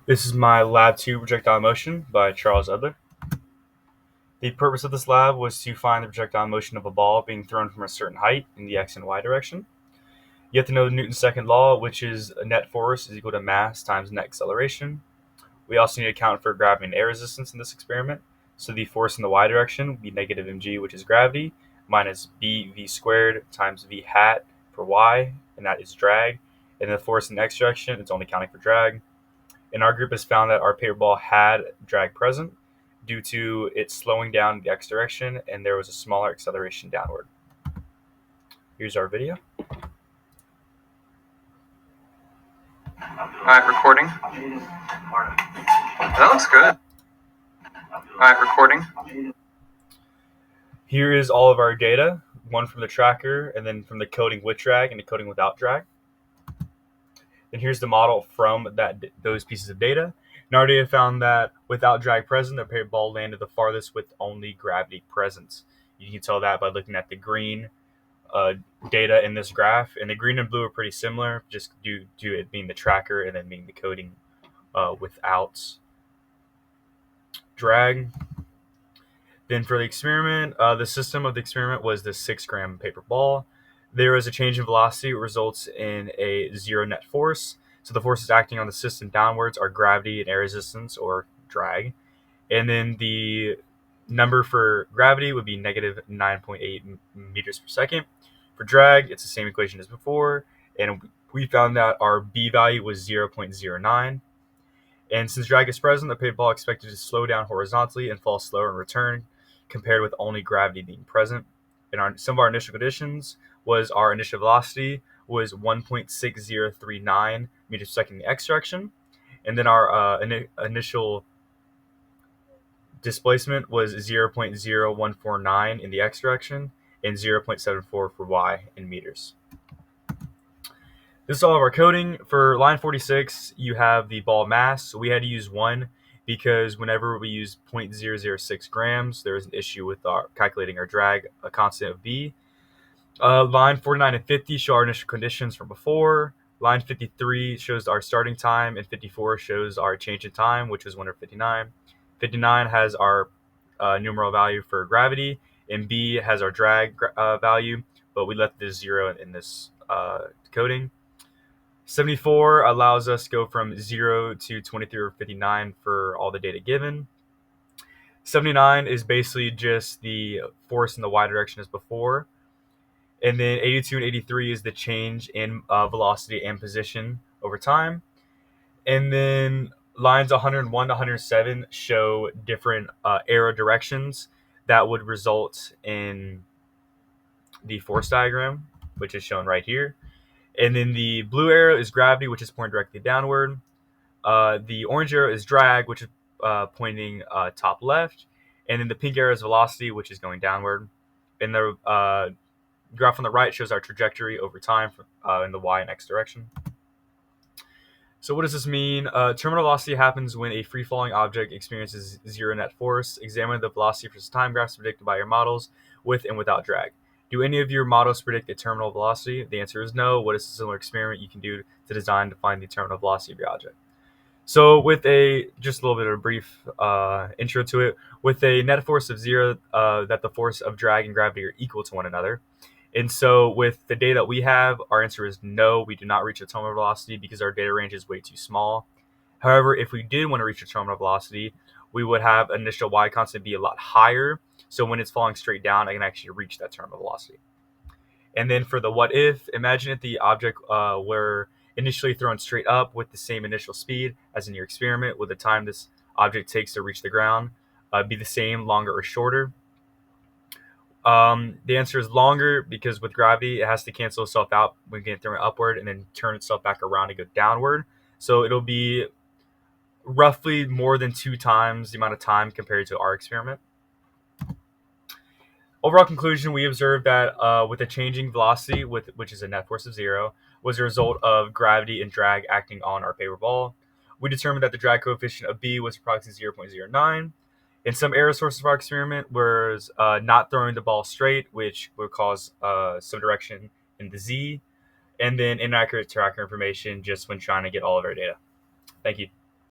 This is my Lab 2 Projectile Motion by Charles Edler. The purpose of this lab was to find the projectile motion of a ball being thrown from a certain height in the x and y direction. You have to know Newton's second law, which is a net force is equal to mass times net acceleration. We also need to account for gravity and air resistance in this experiment. So the force in the y direction would be negative mg, which is gravity, minus bv squared times v hat for y, and that is drag. And the force in the x direction, it's only counting for drag. And our group has found that our paper ball had drag present due to it slowing down in the x direction, and there was a smaller acceleration downward. Here's our video. Alright, recording. That looks good. Alright, recording. Here is all of our data, one from the tracker, and then from the coding with drag and the coding without drag. And here's the model from those pieces of data. And our data found that without drag present, the paper ball landed the farthest with only gravity present. You can tell that by looking at the green data in this graph, and the green and blue are pretty similar, just due to it being the tracker and then being the coding without drag. Then for the experiment, the system of the experiment was the 6-gram paper ball. There is a change in velocity, which results in a zero net force. So the forces acting on the system downwards are gravity and air resistance, or drag. And then the number for gravity would be negative 9.8 meters per second. For drag, it's the same equation as before, and we found that our b value was 0.09. And since drag is present, the paper ball expected to slow down horizontally and fall slower in return, compared with only gravity being present. And some of our initial conditions was our initial velocity was 1.6039 meters per second in the x direction, and then our initial displacement was 0.0149 in the x direction and 0.74 for y in meters. This is all of our coding. For line 46, you have the ball mass. So we had to use 1 because whenever we use 0.006 grams, there was an issue with calculating our drag, a constant of b. Line 49 and 50 show our initial conditions from before. Line 53 shows our starting time, and 54 shows our change in time, which was 159. 59 has our numeral value for gravity, and b has our drag value, but we left this 0 in this coding. 74 allows us to go from 0 to 23 or 59 for all the data given. 79 is basically just the force in the y direction as before. And then 82 and 83 is the change in velocity and position over time. And then lines 101 to 107 show different arrow directions that would result in the force diagram, which is shown right here. And then the blue arrow is gravity, which is pointing directly downward. The orange arrow is drag, which is pointing top left. And then the pink arrow is velocity, which is going downward. And the graph on the right shows our trajectory over time in the y and x direction. So what does this mean? Terminal velocity happens when a free-falling object experiences zero net force. Examine the velocity versus time graphs predicted by your models with and without drag. Do any of your models predict the terminal velocity? The answer is no. What is a similar experiment you can do to design to find the terminal velocity of your object? So with just a little bit of a brief intro to it, with a net force of 0, that the force of drag and gravity are equal to one another. And so with the data that we have, our answer is no, we do not reach a terminal velocity because our data range is way too small. However, if we did want to reach a terminal velocity, we would have initial y constant be a lot higher. So when it's falling straight down, I can actually reach that terminal velocity. And then for the what if, imagine if the object were initially thrown straight up with the same initial speed as in your experiment. Would the time this object takes to reach the ground be the same, longer, or shorter? The answer is longer because with gravity, it has to cancel itself out when getting thrown upward and then turn itself back around and go downward. So it'll be roughly more than 2 times the amount of time compared to our experiment. Overall conclusion, we observed that with a changing velocity, which is a net force of 0, was a result of gravity and drag acting on our paper ball. We determined that the drag coefficient of b was approximately 0.09. And some error sources of our experiment was not throwing the ball straight, which would cause some direction in the z, and then inaccurate tracker information just when trying to get all of our data. Thank you.